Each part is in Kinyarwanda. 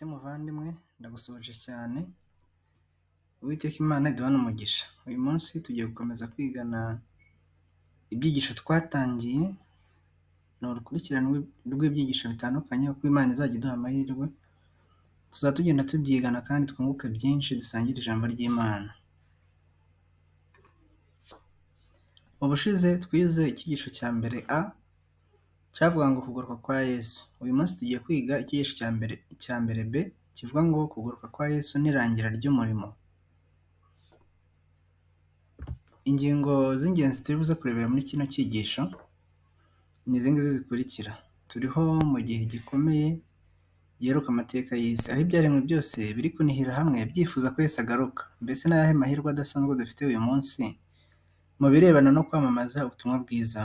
Nshuti muvandimwe ndagusuhuje cyane, Uwiteka Imana iduhane umugisha. Uyu munsi tugiye gukomeza kwigana ibyigisho twatangiye, ni urukurikirane rw'ibyigisho bitandukanye uko Imana izajya iduha amahirwe, tuzajya tugenda tubyigana kandi twunguke byinshi dusangire ijambo ry'Imana. Ubushize twize icyigisho cya mbere A cyavuga ngo kugaruka kwa Yesu. Uyu munsi tugiye kwiga icyigisho cya mbere B kivuga ngo kugaruka kwa Yesu n'irangira ry'umurimo. Ingingo z'ingenzi turi buze kurebera muri kino cyigisho ni izi ngizi zikurikira. Turiho mu gihe gikomeye giheruka amateka y'isi, aho ibyaremwe byose biri kunihira hamwe byifuza ko Yesu agaruka. Mbese ni ayahe mahirwe adasanzwe dufite uyu munsi mu birebana no kwamamaza ubutumwa bwiza?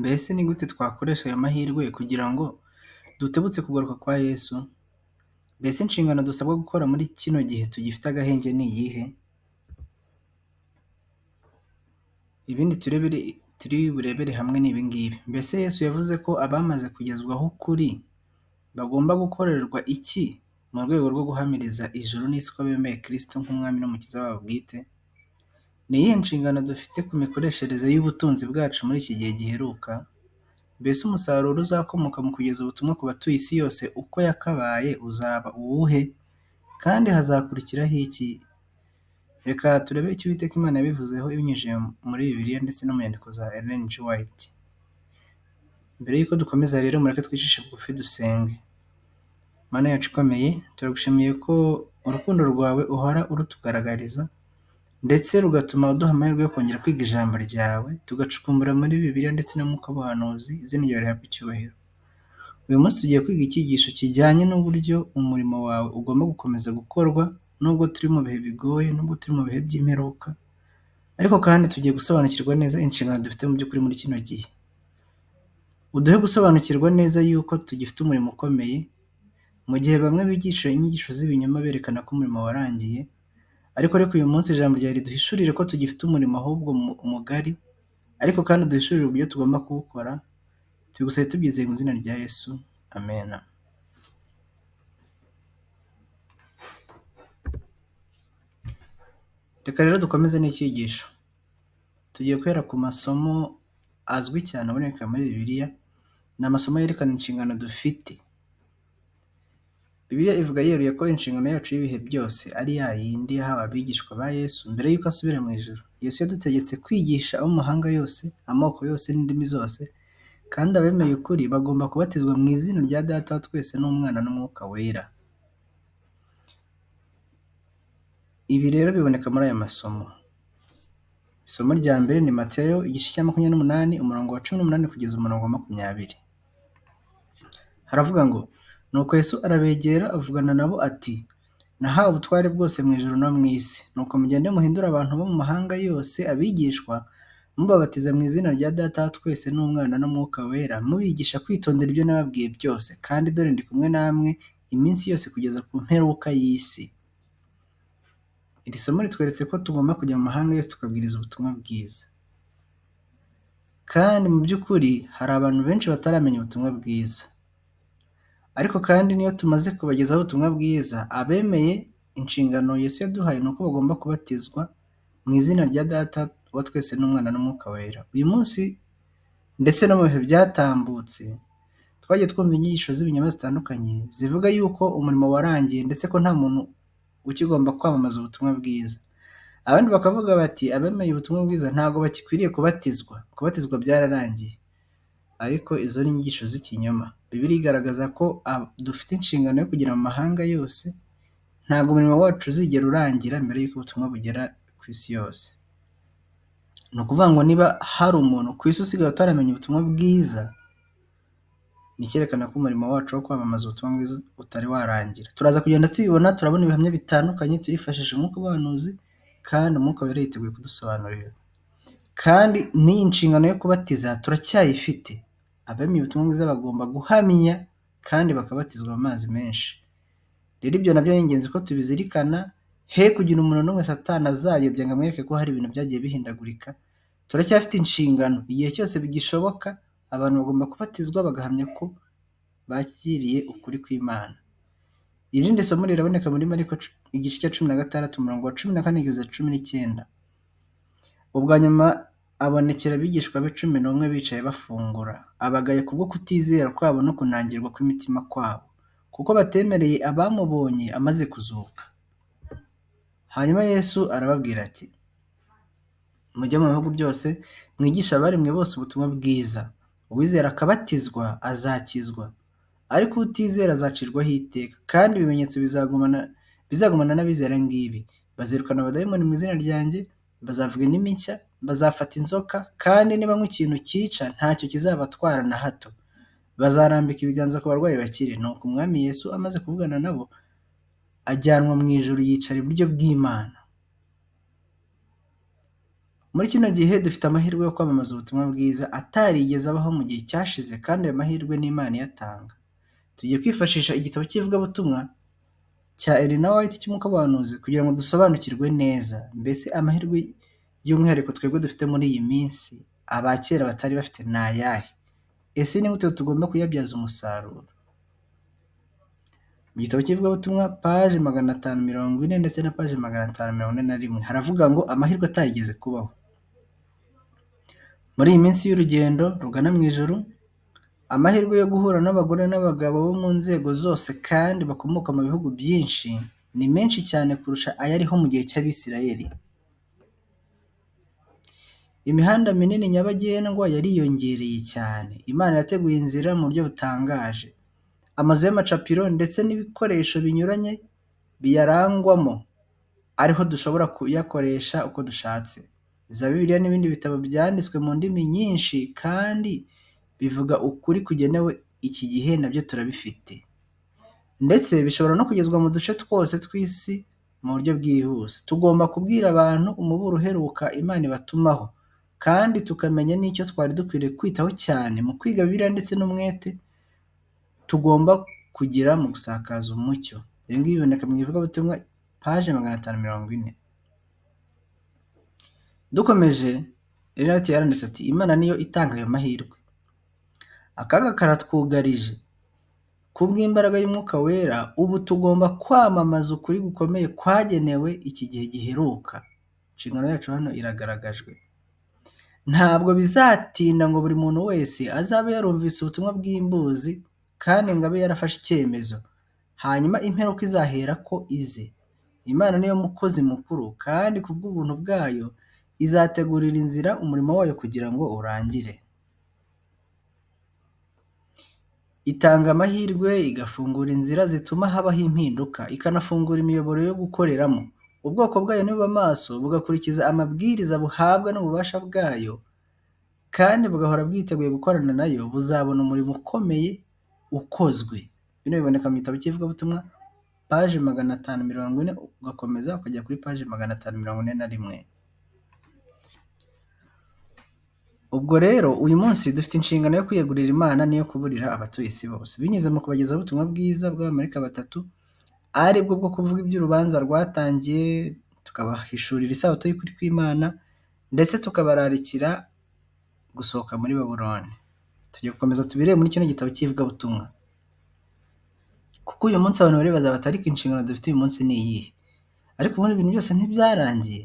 Mbese ni gute twakoresha ayo mahirwe kugira ngo dutebutse kugaruka kwa Yesu? Mbese inshingano dusabwa gukora muri kino gihe tugifite agahenge ni iyihe? Ibindi turi burebere hamwe ni ibingibi. Mbese Yesu yavuze ko abamaze kugezwaho ukuri bagomba gukorerwa iki mu rwego rwo guhamiriza ijuru n'isi ko bemeye Kristo nk'umwami n'umukiza wabo bwite? Ni iyihe nshingano dufite ku mikoreshereze y'ubutunzi bwacu muri iki gihe giheruka? Mbese umusaruro uzakomoka mu kugeza ubutumwa ku batuye isi yose uko yakabaye uzaba uwuhe? Kandi hazakurikiraho iki? Reka turebe icyo Uwiteka Imana yabivuzeho ibinyujije muri Bibiliya ndetse no mu nyandiko za Ellen G. White. Mbere y'uko dukomeza rero mureke twicishe bugufi dusenge. Mana yacu ikomeye, turagushimiye ko urukundo rwawe uhora urutugaragariza ndetse rugatuma uduha amahirwe yo kongera kwiga ijambo ryawe, tugacukumbura muri Bibiliya ndetse no mu mwuka w'ubuhanuzi, izina ryawe rihabwe icyubahiro. Uyu munsi tugiye kwiga icyigisho kijyanye n'uburyo umurimo wawe ugomba gukomeza gukorwa nubwo turi mu bihe bigoye, nubwo turi mu bihe by'imperuka, ariko kandi tugiye gusobanukirwa neza inshingano dufite mu by'ukuri muri kino gihe. Uduhe gusobanukirwa neza yuko tugifite umurimo ukomeye, mu gihe bamwe bigisha inyigisho z'ibinyoma berekana ko umurimo warangiye, ariko uyu munsi ijambo ryawe riduhishurire ko tugifite umurimo ahubwo mugari, ariko kandi uduhishurire uburyo tugomba kuwukora. Tubigusabye tubyizeye mu izina rya Yesu, amen. Reka rero dukomeze n'icyigisho. Tugiye guhera ku masomo azwi cyane aboneka muri Bibiliya. Ni amasomo yerekana inshingano dufite. Bibiliya ivuga yeruye ko inshingano yacu y'ibihe byose ari ya yindi yahawe abigishwa ba Yesu mbere y'uko asubira mu ijuru. Yesu yadutegetse kwigisha abo mu mahanga yose, amoko yose n'indimi zose, kandi abemeye ukuri bagomba kubatizwa mu izina rya Data wa twese n'Umwana n'Umwuka wera. Ibi rero biboneka muri aya masomo. Isomo rya mbere ni Matayo igice cya 28 umurongo wa 18 kugeza umurongo wa 20. Haravuga ngo, nuko Yesu arabegera avugana nabo ati, nahawe ubutware bwose mu ijuru no mu isi. Nuko mugende muhindura abantu bo mu mahanga yose abigishwa, mubabatiza mu izina rya Data wa twese n'Umwana n'Umwuka wera, mubigisha kwitondera ibyo nababwiye byose, kandi dore ndi kumwe namwe iminsi yose kugeza ku mperuka y'isi. Iri somo ritweretse ko tugomba kujya mu mahanga yose tukabwiriza ubutumwa bwiza. Kandi mu by'ukuri hari abantu benshi bataramenya ubutumwa bwiza. Ariko kandi niyo tumaze kubagezaho ubutumwa bwiza, abemeye inshingano Yesu yaduhaye ni uko bagomba kubatizwa mu izina rya Data wa twese n'Umwana n'Umwuka wera. Uyu munsi ndetse no mu bihe byatambutse twagiye twumva inyigisho z'ibinyoma zitandukanye zivuga yuko umurimo warangiye ndetse ko nta muntu ukigomba kwamamaza ubutumwa bwiza. Abandi bakavuga bati abemeye ubutumwa bwiza ntabwo bakikwiriye kubatizwa byararangiye. Ariko izo ni inyigisho z'ikinyoma. Bibiliya igaragaza ko dufite inshingano yo kugera mu mahanga yose, ntabwo umurimo wacu uzigera urangira mbere y'uko ubutumwa bugera ku isi yose. Ni ukuvuga ngo niba hari umuntu ku isi usigaye utaramenya ubutumwa bwiza, ni icyerekana ko umurimo wacu wo kwamamaza ubutumwa bwiza utari warangira. Turaza kugenda tubibona, turabona ibihamya bitandukanye, turifashisha umwuka w'ubuhanuzi, kandi umwuka wera yiteguye kudusobanurira. Kandi n'iyi nshingano yo kubatiza turacyayifite. Abemeye ubutumwa bwiza bagomba guhamya kandi bakabatizwa mu mazi menshi. Rero ibyo nabyo ni ingenzi ko tubizirikana, he kugira umuntu n'umwe Satani azayobya ngo amwereke ko hari ibintu byagiye bihindagurika. Turacyafite inshingano, igihe cyose bigishoboka abantu bagomba kubatizwa bagahamya ko bakiriye ukuri kw'Imana. Irindi somo riraboneka muri Mariko igice cya 16 umurongo wa 14 kugeza 19. Ubwa nyuma abonekera abigishwa be 11 bicaye bafungura, abagaye kubwo kutizera kwabo no kunangirwa kw'imitima kwabo, kuko batemereye abamubonye amaze kuzuka. Hanyuma Yesu arababwira ati, mujye mu bihugu byose mwigisha abaremwe bose ubutumwa bwiza. Uwizera akabatizwa azakizwa, ariko utizera azacirwaho iteka. Kandi ibimenyetso bizagumana n'abizera ngibi: bazirukana abadayimoni mu izina ryanjye, bazavuga indimi nshya, bazafata inzoka, kandi nibanywa ikintu cyica ntacyo kizabatwara na hato. Bazarambika ibiganza ku barwayi bakire. Nuko Umwami Yesu amaze kuvugana nabo, ajyanwa mu ijuru yicara iburyo bw'Imana. Muri kino gihe dufite amahirwe yo kwamamaza ubutumwa bwiza atarigeze abaho mu gihe cyashize, kandi ayo mahirwe ni Imana iyatanga. Tugiye kwifashisha igitabo cy'ivugabutumwa cya Ellen White cy'umwuka w'ubuhanuzi kugira ngo dusobanukirwe neza mbese amahirwe y'umwihariko twebwe dufite muri iyi minsi abakera batari bafite ni ayahe. Ese ni gute tugomba kuyabyaza umusaruro? Mu gitabo cy'ivugabutumwa paje 540 ndetse na paje 541 haravuga ngo amahirwe atayigeze kubaho. Muri iyi minsi y'urugendo rugana mu ijuru, amahirwe yo guhura n'abagore n'abagabo bo mu nzego zose kandi bakomoka mu bihugu byinshi ni menshi cyane kurusha ayariho mu gihe cy'Abisirayeli. Imihanda minini nyabagendwa yariyongereye cyane. Imana yateguye inzira mu buryo butangaje. Amazu y'amacapiro ndetse n'ibikoresho binyuranye biyarangwamo ariho dushobora kuyakoresha uko dushatse. Za Bibiliya n'ibindi bitabo byanditswe mu ndimi nyinshi kandi bivuga ukuri kugenewe iki gihe nabyo turabifite, ndetse bishobora no kugezwa mu duce twose tw'isi mu buryo bwihuse. Tugomba kubwira abantu umuburo uheruka Imana ibatumaho, kandi tukamenya n'icyo twari dukwiriye kwitaho cyane mu kwiga Bibiliya ndetse n'umwete tugomba kugira mu gusakaza umucyo. Ibi ngibi biboneka mu ivugabutumwa paje 540. Dukomeje, Ellen White yaranditse ati, Imana niyo itanga ayo mahirwe. Akaga karatwugarije. Kubw'imbaraga y'Umwuka Wera, ubu tugomba kwamamaza ukuri gukomeye kwagenewe iki gihe giheruka. Inshingano yacu hano iragaragajwe. Ntabwo bizatinda ngo buri muntu wese azabe yarumvise ubutumwa bw'imbuzi kandi ngo abe yarafashe icyemezo, hanyuma imperuka izahera ko ize. Imana niyo mukozi mukuru, kandi kubw'ubuntu bwayo izategurira inzira umurimo wayo kugira ngo urangire. Itanga amahirwe, igafungura inzira zituma habaho impinduka, ikanafungura imiyoboro yo gukoreramo. Ubwoko bwayo nibuba maso, bugakurikiza amabwiriza buhabwa n'ububasha bwayo, kandi bugahora bwiteguye gukorana nayo, buzabona umurimo ukomeye ukozwe. Bino biboneka mu gitabo cy'ivugabutumwa paje 540 ugakomeza ukajya kuri paje 541. Ubwo rero uyu munsi dufite inshingano yo kwiyegurira Imana n'iyo kuburira abatuye isi bose binyuze mu kubagezaho ubutumwa bwiza bw'abamarayika batatu, ari bwo bwo kuvuga iby'urubanza rwatangiye, tukabahishurira isabato y'ukuri kw'Imana, ndetse tukabararikira gusohoka muri Babuloni. Tugiye gukomeza tubirebe muri kino gitabo cy'ivugabutumwa, kuko uyu munsi abantu baribaza bati ariko inshingano dufite uyu munsi ni iyihe? Ariko ubundi ibintu byose ntibyarangiye.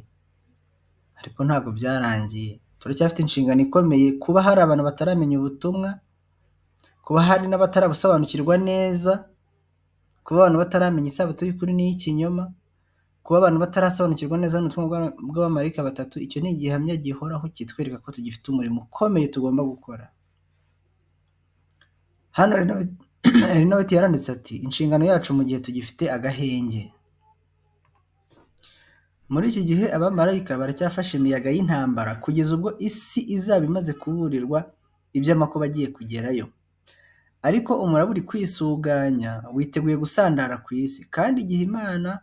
Ariko ntabwo byarangiye, turacyafite inshingano ikomeye. Kuba hari abantu bataramenya ubutumwa, kuba hari n'abatarabusobanukirwa neza, kuba abantu bataramenya isabato y'ukuri n'iy'ikinyoma, kuba abantu batarasobanukirwa neza n'ubutumwa bw'abamarayika batatu, icyo ni igihamya gihoraho kitwereka ko tugifite umurimo ukomeye tugomba gukora. Hano Ellen White yaranditse ati, inshingano yacu mu gihe tugifite agahenge. Muri iki gihe abamarayika baracyafashe imiyaga y'intambara kugeza ubwo isi izaba imaze kuburirwa iby'amakuba agiye kugerayo. Ariko umuraba uri kwisuganya, witeguye gusandara ku isi, kandi igihe Imana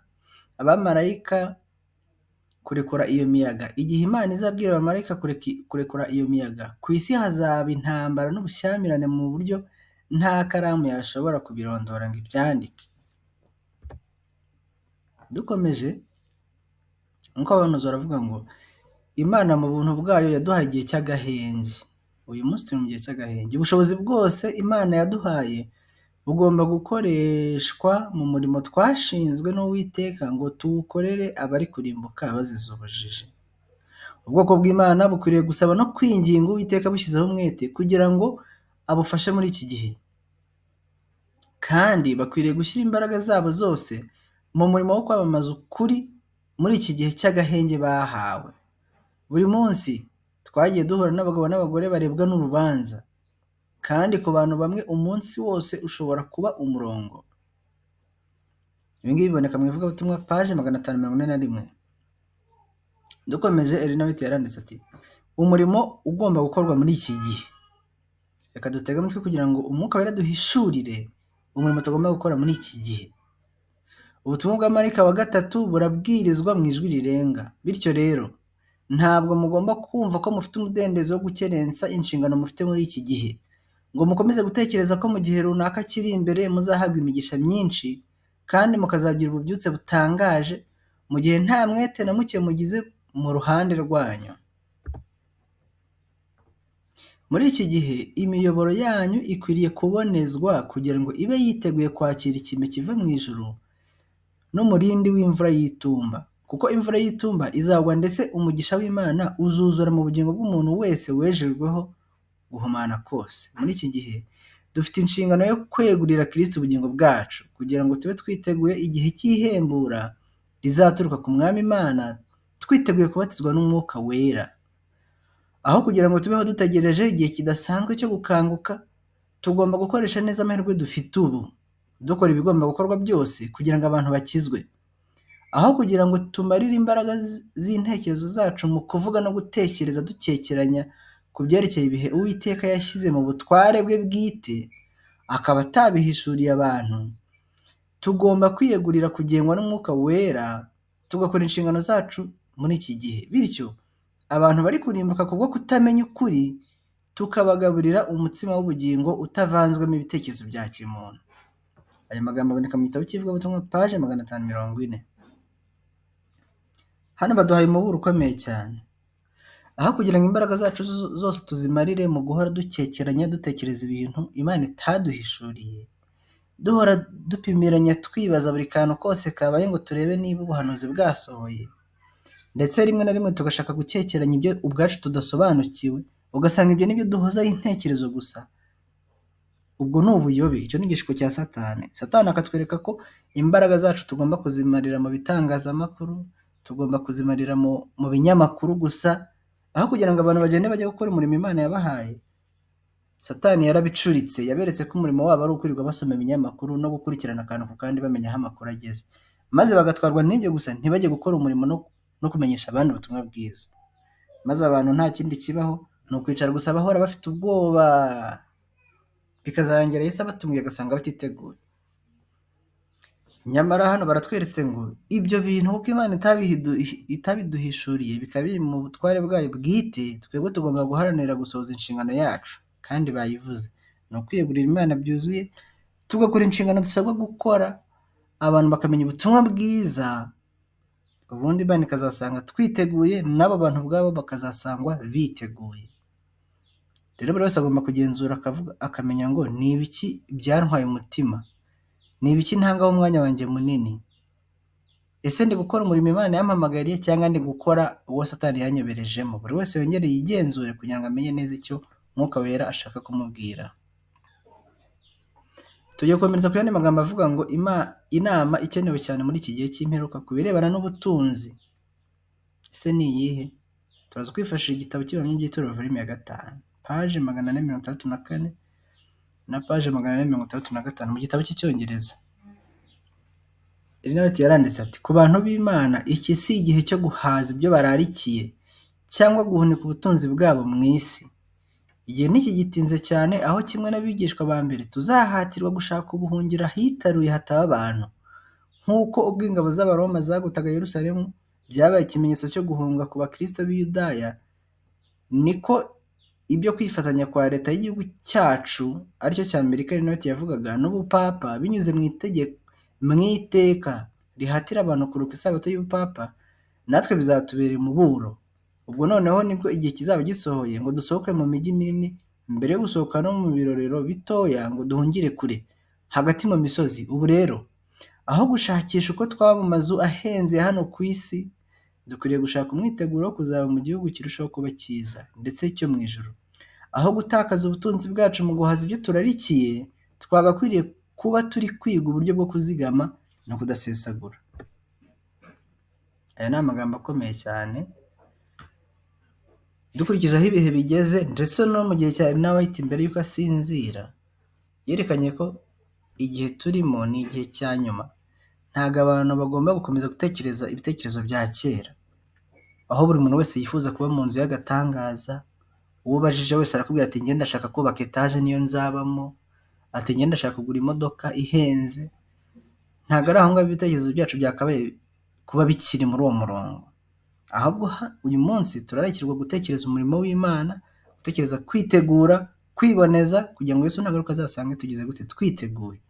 abamarayika kurekura iyo miyaga, igihe Imana izabwira abamarayika kurekura iyo miyaga, ku isi hazaba intambara n'ubushyamirane mu buryo nta karamu yashobora kubirondora ngo ibyandike. Dukomeje, nk'uko abahanuzi baravuga ngo Imana mu buntu bwayo yaduhaye igihe cy'agahenge. Uyu munsi turi mu gihe cy'agahenge. Ubushobozi bwose Imana yaduhaye bugomba gukoreshwa mu murimo twashinzwe n'Uwiteka ngo tuwukorere abari kurimbuka bazize ubujiji. Ubwoko bw'Imana bukwiriye gusaba no kwinginga Uwiteka bushyizeho umwete kugira ngo abufashe muri iki gihe, kandi bakwiriye gushyira imbaraga zabo zose mu murimo wo kwamamaza ukuri muri iki gihe cy'agahenge bahawe. Buri munsi twagiye duhura n'abagabo n'abagore barebwa n'urubanza, kandi ku bantu bamwe umunsi wose ushobora kuba umurongo. Ibi ngibi biboneka mu ivugabutumwa paje 541. Dukomeje, Ellen White yaranditse ati umurimo ugomba gukorwa muri iki gihe. Reka dutege amatwi kugira ngo Umwuka Wera duhishurire umurimo tugomba gukora muri iki gihe. Ubutumwa bwa marayika wa gatatu burabwirizwa mu ijwi rirenga. Bityo rero ntabwo mugomba kumva ko mufite umudendezo wo gukerensa inshingano mufite muri iki gihe, ngo mukomeze gutekereza ko mu gihe runaka kiri imbere muzahabwa imigisha myinshi kandi mukazagira ububyutse butangaje mu gihe nta mwete na muke mugize mu ruhande rwanyu. Muri iki gihe imiyoboro yanyu ikwiriye kubonezwa kugira ngo ibe yiteguye kwakira ikime kiva mu ijuru n'umurindi w'imvura y'itumba, kuko imvura y'itumba izagwa ndetse umugisha w'Imana uzuzura mu bugingo bw'umuntu wese wejejweho guhumana kose. Muri iki gihe dufite inshingano yo kwegurira Kristo ubugingo bwacu kugira ngo tube twiteguye igihe cy'ihembura rizaturuka ku Mwami Imana, twiteguye kubatizwa n'Umwuka Wera. Aho kugira ngo tubeho dutegereje igihe kidasanzwe cyo gukanguka, tugomba gukoresha neza amahirwe dufite ubu, dukora ibigomba gukorwa byose kugira ngo abantu bakizwe. Aho kugira ngo tumarire imbaraga z'intekerezo zacu mu kuvuga no gutekereza dukekeranya ku byerekeye ibihe Uwiteka yashyize mu butware bwe bwite, akaba atabihishuriye abantu, tugomba kwiyegurira kugengwa n'Umwuka Wera, tugakora inshingano zacu muri iki gihe. Bityo abantu bari kurimbuka kubwo kutamenya ukuri, tukabagaburira umutsima w'ubugingo utavanzwemo ibitekerezo bya kimuntu. Aya magambo aboneka mu gitabo cy'ivugabutumwa paje 540. Hano baduhaye umuburo ukomeye cyane. Aho kugira ngo imbaraga zacu zose tuzimarire mu guhora dukekeranya dutekereza ibintu Imana itaduhishuriye, duhora dupimiranya twibaza buri kantu kose kabaye ngo turebe niba ubuhanuzi bwasohoye, ndetse rimwe na rimwe tugashaka gukekeranya ibyo ubwacu tudasobanukiwe, ugasanga ibyo nibyo duhozaho intekerezo gusa. Ubwo ni ubuyobe. Icyo ni igishuko cya Satani. Satani akatwereka ko imbaraga zacu tugomba kuzimarira mu bitangazamakuru, tugomba kuzimarira mu binyamakuru gusa, aho kugira ngo abantu bagende bajye gukora umurimo Imana yabahaye. Satani yarabicuritse, yaberetse ko umurimo wabo ari ukwirirwa basoma ibinyamakuru no gukurikirana akantu ku kandi bamenya aho amakuru ageze, maze bagatwarwa n'ibyo gusa ntibajye gukora umurimo no kumenyesha abandi ubutumwa bwiza. Maze abantu nta kindi kibaho, ni ukwicara gusa bahora bafite ubwoba, bikazarangira Yesu abatumye agasanga batiteguye. Nyamara hano baratweretse ngo ibyo bintu kuko Imana itabiduhishuriye bikaba biri mu butware bwayo bwite, twebwe tugomba guharanira gusohoza inshingano yacu, kandi bayivuze ni ukwiyegurira Imana byuzuye, tugakora inshingano dusabwa gukora, abantu bakamenya ubutumwa bwiza, ubundi Imana ikazasanga twiteguye, n'abo bantu ubwabo bakazasangwa biteguye. Rero buri wese agomba kugenzura akamenya ngo ni ibiki byantwaye umutima, ni ibiki ntangaho umwanya wanjye munini. Ese ndi gukora umurimo Imana yampamagariye cyangwa ndi gukora uwo Satani yanyoberejemo? Buri wese yongere yigenzure kugira ngo amenye neza icyo Mwuka Wera ashaka kumubwira. Tugiye gukomereza ku yandi magambo avuga ngo inama ikenewe cyane muri iki gihe cy'imperuka ku birebana n'ubutunzi. Ese ni iyihe? Turaza kwifashisha igitabo cy'Ibihano by'Itorero volume ya 5, paje 464 na paje 465 mu gitabo cy'Icyongereza. Ellen White yaranditse ati ku bantu b'Imana iki si igihe cyo guhaza ibyo bararikiye cyangwa guhunika ubutunzi bwabo mu isi. Igihe niki gitinze cyane, aho kimwe n'abigishwa ba mbere tuzahatirwa gushaka ubuhungiro ahitaruye hataba abantu, nk'uko ubwo ingabo z'Abaroma zagutaga Yerusalemu byabaye ikimenyetso cyo guhunga ku bakristo b'i Yudaya, niko ibyo kwifatanya kwa leta y'igihugu cyacu aricyo cya Amerika Ellen White yavugaga n'ubupapa binyuze mu iteka rihatira abantu kuruka isabato y'ubupapa, natwe bizatubera umuburo. Ubwo noneho nibwo igihe kizaba gisohoye ngo dusohoke mu mijyi minini mbere yo gusohoka no mu birorero bitoya ngo duhungire kure, hagati mu misozi. Ubu rero aho gushakisha uko twaba mu mazu ahenze hano ku isi, dukwiriye gushaka umwiteguro wo kuzaba mu gihugu kirushaho kuba cyiza ndetse cyo mu ijuru. Aho gutakaza ubutunzi bwacu mu guhaza ibyo turarikiye, twagakwiriye kuba turi kwiga uburyo bwo kuzigama no kudasesagura. Aya ni amagambo akomeye cyane. Dukurikije aho ibihe bigeze ndetse no mu gihe cya Ellen White mbere y'uko asinzira, yerekanye ko igihe turimo ni igihe cya nyuma. Ntabwo abantu bagomba gukomeza gutekereza ibitekerezo bya kera, aho buri muntu wese yifuza kuba mu nzu y'agatangaza. Uwo ubajije wese arakubwira ati njye ndashaka kubaka etaje niyo nzabamo, ati njye ndashaka kugura imodoka ihenze. Ntabwo ari aho ngaho ibitekerezo byacu byakabaye kuba bikiri muri uwo murongo. Ahubwo uyu munsi turarekirwa gutekereza umurimo w'Imana, gutekereza kwitegura, kwiboneza kugira ngo Yesu nagaruka azasange tugize gute, twiteguye.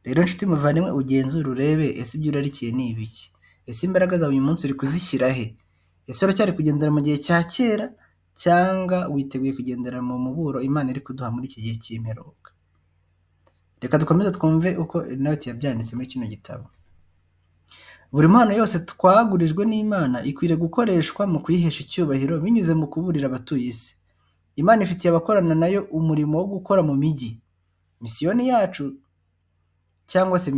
Rero nshuti muvandimwe, ugenzure urebe ese ibyo urarikiye ni ibiki? Ese imbaraga zawe uyu munsi uri kuzishyira he? Ese uracyari kugendera mu gihe cya kera cyangwa witeguye kugendera mu muburo Imana iri kuduha muri iki gihe cy'imperuka? Reka dukomeze twumve uko Ellen White yabyanditse muri kino gitabo. Buri mpano yose twagurijwe n'Imana ikwiriye gukoreshwa mu kuyihesha icyubahiro binyuze mu kuburira abatuye isi. Imana ifitiye abakorana nayo umurimo wo gukora mu mijyi. Misiyoni yacu cyangwa se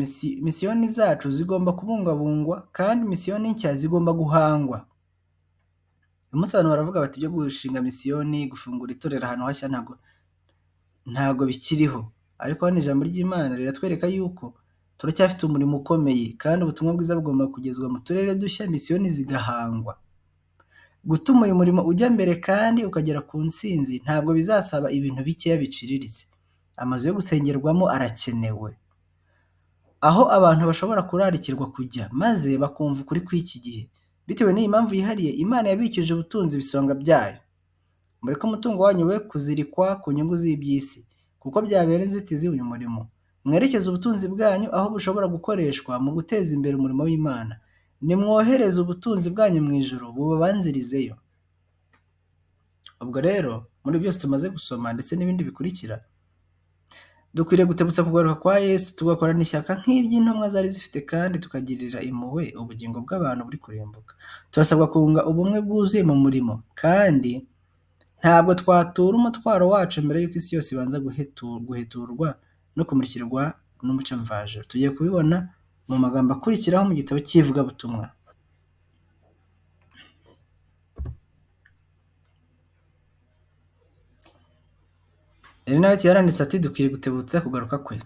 misiyoni zacu zigomba kubungabungwa kandi misiyoni nshya zigomba guhangwa. Uyu munsi abantu baravuga bati ibyo gushinga misiyoni, gufungura itorero ahantu hashya ntabwo bikiriho. Ariko hano ijambo ry'Imana riratwereka yuko turacyafite umurimo ukomeye kandi ubutumwa bwiza bugomba kugezwa mu turere dushya, misiyoni zigahangwa. Gutuma uyu murimo ujya mbere kandi ukagera ku ntsinzi ntabwo bizasaba ibintu bikeya biciriritse. Amazu yo gusengerwamo arakenewe, aho abantu bashobora kurarikirwa kujya maze bakumva ukuri kw'iki gihe. Bitewe n'iyi mpamvu yihariye, Imana yabikije ubutunzi ibisonga byayo. Mureke umutungo wanyu we kuzirikwa ku nyungu z'iby'isi, kuko byabera inzitizi uyu murimo. Mwerekeze ubutunzi bwanyu aho bushobora gukoreshwa mu guteza imbere umurimo w'Imana. Nimwohereze ubutunzi bwanyu mu ijuru bubabanzirizeyo. Ubwo rero muri byose tumaze gusoma ndetse n'ibindi bikurikira, dukwiriye gutebutsa kugaruka kwa Yesu, tugakorana ishyaka nk'iry'intumwa zari zifite kandi tukagirira impuhwe ubugingo bw'abantu buri kurimbuka. Turasabwa kunga ubumwe bwuzuye mu murimo, kandi ntabwo twatura umutwaro wacu mbere y'uko isi yose ibanza guheturwa no kumurikirwa n'umucyo mvajuru. Tugiye kubibona mu magambo akurikiraho mu gitabo cy'ivugabutumwa. Ellen White yaranditse ati dukwiriye gutebutsa kugaruka kwe.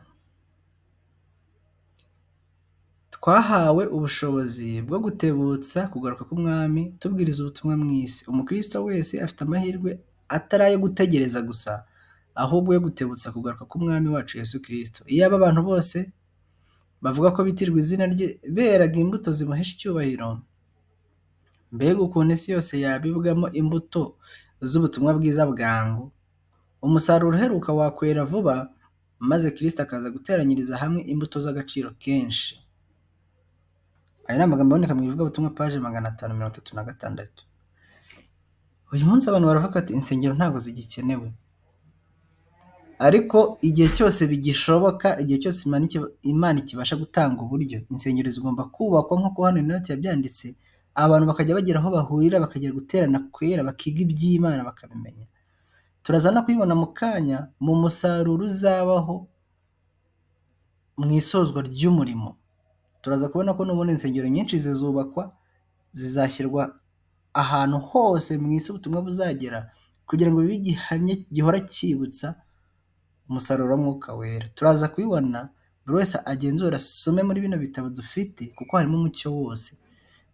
Twahawe ubushobozi bwo gutebutsa kugaruka k'umwami tubwiriza ubutumwa mu isi. Umukristo wese afite amahirwe atari ayo gutegereza gusa, ahubwo yo gutebutsa kugaruka k'umwami wacu Yesu Kristo. Iyo aba abantu bose bavuga ko bitirwa izina rye beraga imbuto zimuhesha icyubahiro, mbega ukuntu isi yose yabibwamo imbuto z'ubutumwa bwiza bwangu. Umusaruro uheruka wakwera vuba, maze Kristo akaza guteranyiriza hamwe imbuto z'agaciro kenshi. Aya ni amagambo aboneka mu ivugabutumwa paje 536. Uyu munsi abantu baravuga ati insengero ntabwo zigikenewe. Ariko igihe cyose bigishoboka, igihe cyose Imana ikibasha gutanga uburyo, insengero zigomba kubakwa nk'uko hano Ellen White yabyanditse. Abantu bakajya bagera aho bahurira, bakagera guterana kwera, bakiga iby'Imana bakabimenya. Turaza no kubibona mu kanya mu musaruro uzabaho mu isozwa ry'umurimo. Turaza kubona ko n'ubundi insengero nyinshi zizubakwa, zizashyirwa ahantu hose mu isi ubutumwa buzagera, kugira ngo bibe igihamya gihora cyibutsa umusaruro w'Umwuka Wera. Turaza kubibona, buri wese agenzura asome muri bino bitabo dufite, kuko harimo umucyo wose.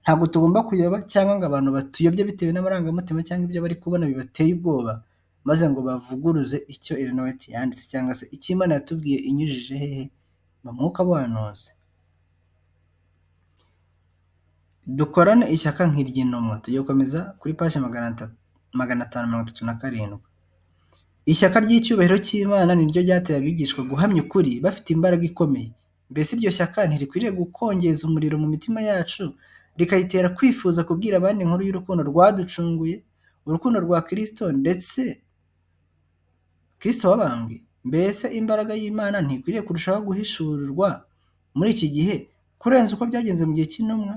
Ntabwo tugomba kuyoba cyangwa ngo abantu batuyobye bitewe n'amarangamutima cyangwa ibyo bari kubona bibateye ubwoba, maze ngo bavuguruze icyo Ellen White yanditse cyangwa se icyo Imana yatubwiye inyujije hehe mu mwuka w'ubuhanuzi. Dukorane ishyaka nk'iry'intumwa. Tugiye gukomeza kuri paje 537. Ishyaka ry'icyubahiro cy'Imana ni ryo ryateye abigishwa guhamya ukuri bafite imbaraga ikomeye. Mbese iryo shyaka ntirikwiriye gukongeza umuriro mu mitima yacu, rikayitera kwifuza kubwira abandi inkuru y'urukundo rwaducunguye, urukundo rwa Kristo ndetse Kristo wabambwe. Mbese imbaraga y'Imana ntikwiriye kurushaho guhishurirwa muri iki gihe kurenza uko byagenze mu gihe cy'intumwa?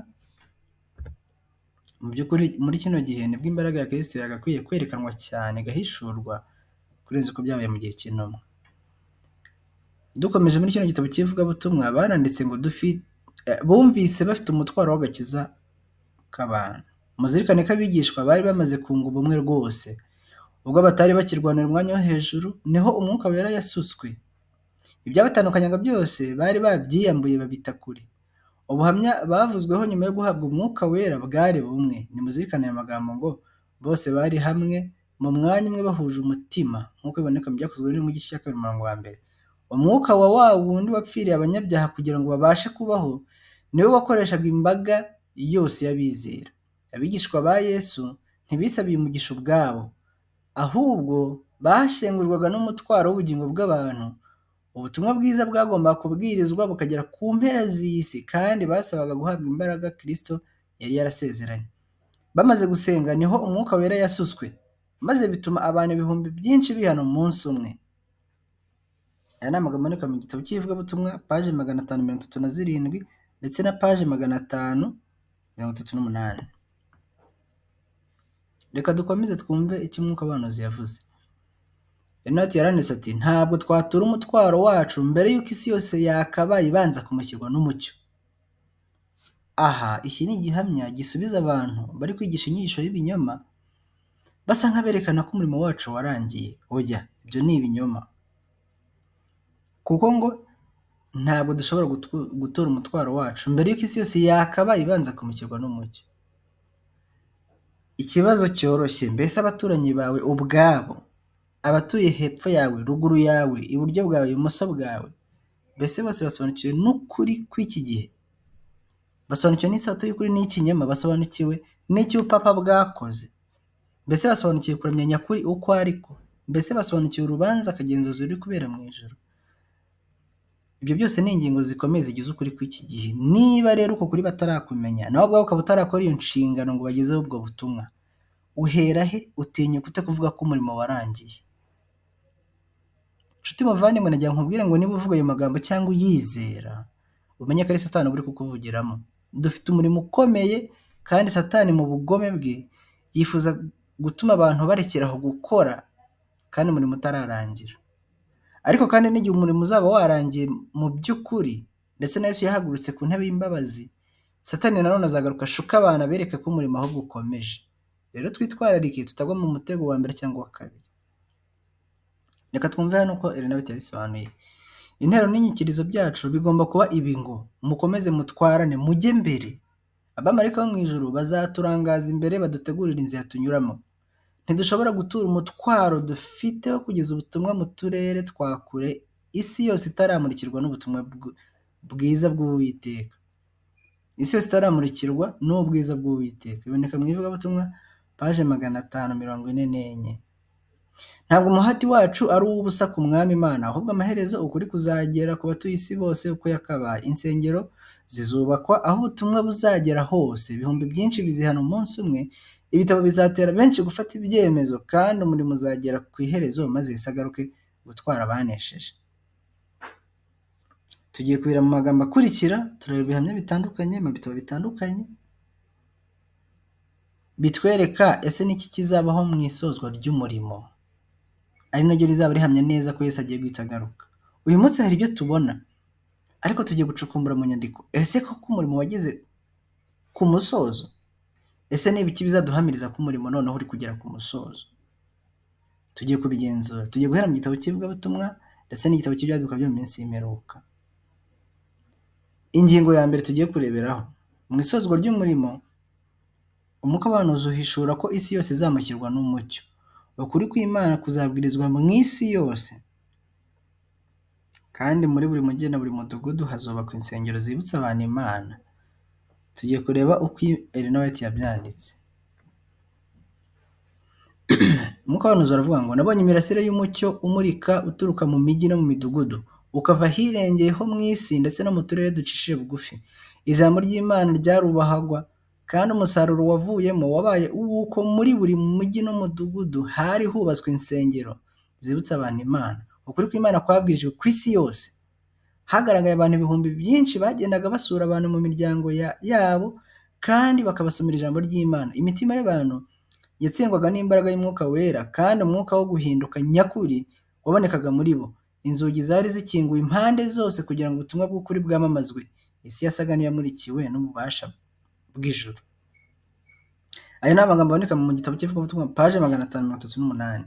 Mu by'ukuri muri kino gihe nibwo imbaraga ya Kristo yagakwiye kwerekanwa cyane, igahishurwa kurenza uko byabaye mu gihe cy'intumwa. Dukomeje muri kino gitabo cy'ivugabutumwa, baranditse ngo bumvise bafite umutwaro w'agakiza k'abantu. Muzirikane ko abigishwa bari bamaze kunga ubumwe rwose. Ubwo batari bakirwanira umwanya wo hejuru, niho Umwuka Wera yasutswe. Ibyabatandukanyaga byose bari babyiyambuye babita kure. Ubuhamya bavuzweho nyuma yo guhabwa Umwuka Wera bwari bumwe. Nimuzirikane aya magambo ngo bose bari hamwe mu mwanya umwe bahuje umutima, nk'uko biboneka mu Byakozwe mu gice cya 2:1. Umwuka wa wundi wapfiriye abanyabyaha kugira ngo babashe kubaho, niwe wakoreshaga imbaga yose y'abizera. Abigishwa ba Yesu ntibisabiye umugisha ubwabo, ahubwo bashengurwaga n'umutwaro w'ubugingo bw'abantu. Ubutumwa bwiza bwagombaga kubwirizwa bukagera ku mpera z'isi, kandi basabaga guhabwa imbaraga Kristo yari yarasezeranye. Bamaze gusenga niho Umwuka Wera yasutswe, maze bituma abantu ibihumbi byinshi bihana umunsi umwe. Aya ni amagambo aboneka mu gitabo cy'ivugabutumwa paje 537 ndetse na paje 538. Reka dukomeze twumve icyo Umwuka w'abahanuzi yavuze. Enoti yaranditse ati, ntabwo twatura umutwaro wacu mbere y'uko isi yose yakabaye ibanza kumukirwa n'umucyo. Aha, iki ni igihamya gisubiza abantu bari kwigisha inyigisho y'ibinyoma, basa nk'aberekana ko umurimo wacu warangiye. Oya, ibyo ni ibinyoma. Kuko ngo ntabwo dushobora gutura umutwaro wacu mbere y'uko isi yose yakabaye ibanza kumukirwa n'umucyo. Ikibazo cyoroshye, mbese abaturanyi bawe ubwabo, abatuye hepfo yawe, ruguru yawe, iburyo bwawe, ibumoso bwawe, mbese bose basobanukiwe n'ukuri kw'iki gihe? Basobanukiwe n'isabato y'ukuri n'ikinyoma? Basobanukiwe n'icyo ubupapa bwakoze? Mbese basobanukiwe kuramya nyakuri uko ariko? Mbese basobanukiwe urubanza akagenzuzi ruri kubera mu ijuru? Ibyo byose ni ingingo zikomeye zigize ukuri kw'iki gihe. Niba rero uko kuri batarakumenya, nawe ubwawe ukaba utarakora iyo nshingano ngo bagezeho ubwo butumwa, uhera he? Utinyuka ute kuvuga ko umurimo warangiye? Nshuti muvandimwe, nagira nkubwire ngo niba uvuga ayo magambo cyangwa uyizera, umenye ko ari Satani uri kukuvugiramo. Dufite umurimo ukomeye, kandi Satani mu bugome bwe yifuza gutuma abantu barekeraho gukora, kandi umurimo utararangira. Ariko kandi n'igihe umurimo uzaba warangiye mu by'ukuri, ndetse na Yesu yahagurutse ku ntebe y'imbabazi, Satani nanone azagaruka ashuka abantu abereke ko umurimo ahubwo ukomeje. Rero twitwararike tutagwa mu mutego wa mbere cyangwa wa kabiri. Reka twumve hano uko Elinabeti yabisobanuye. Intero n'inyikirizo byacu bigomba kuba ibi ngo: mukomeze mutwarane, mujye mbere. Abamarayika bo mu ijuru bazaturangaza imbere, badutegurira inzira tunyuramo. Ntidushobora gutura umutwaro dufite wo kugeza ubutumwa mu turere twa kure, isi yose itaramurikirwa n'ubutumwa bwiza bw'Uwiteka. Isi yose itaramurikirwa n'ubwiza bw'Uwiteka. Biboneka mu ivugabutumwa paje 544. Ntabwo umuhati wacu ari uw'ubusa ku Mwami Imana, ahubwo amaherezo ukuri kuzagera ku batuye isi bose uko yakabaye. Insengero zizubakwa aho ubutumwa buzagera hose, ibihumbi byinshi bizihana umunsi umwe, ibitabo bizatera benshi gufata ibyemezo, kandi umurimo uzagera ku iherezo, maze Yesu agaruke gutwara abanesheje. Tugiye kubira mu magambo akurikira, turareba ibihamya bitandukanye mu bitabo bitandukanye bitwereka ese niki kizabaho mu isozwa ry'umurimo, ari naryo rizaba rihamya neza ko Yesu agiye guhita agaruka. Uyu munsi hari ibyo tubona, ariko tugiye gucukumbura mu nyandiko. Ese koko umurimo wageze ku musozo? Ese ni ibiki bizaduhamiriza ko umurimo noneho uri kugera ku musozo? Tugiye kubigenzura. Tugiye guhera mu gitabo cy'ivugabutumwa ndetse n'igitabo cy'ibyaduka byo mu minsi y'imperuka. Ingingo ya mbere tugiye kureberaho: mu isozwa ry'umurimo, Umwuka w'abahanuzi uhishura ko isi yose izamushyirwa n'umucyo. Ukuri kw'Imana kuzabwirizwa mu isi yose, kandi muri buri mujyi na buri mudugudu hazubakwa insengero zibutsa abantu Imana. Tugiye kureba uko Elinabeti yabyanditse. Umwuka w'abahanuzi aravuga ngo: nabonye imirasire y'umucyo umurika uturuka mu mijyi no mu midugudu, ukava hirengeyeho mu isi ndetse no mu turere ducishije bugufi. Ijambo ry'Imana ryarubahagwa, kandi umusaruro wavuyemo wabaye uw'uko muri buri mujyi n'umudugudu hari hubatswe insengero zibutsa abantu Imana. ukuri kw'Imana kwabwirijwe ku isi yose. Hagaragaye abantu ibihumbi byinshi bagendaga basura abantu mu miryango yabo kandi bakabasomera ijambo ry'Imana. Imitima y'abantu yatsindwaga n'imbaraga y'Umwuka Wera kandi umwuka wo guhinduka nyakuri wabonekaga muri bo. Inzugi zari zikinguye impande zose kugira ngo ubutumwa bw'ukuri bwamamazwe. Isi yasaga n'iyamurikiwe n'ububasha bw'ijuru. Aya ni amagambo aboneka mu gitabo cy'ivugabutumwa paje 538.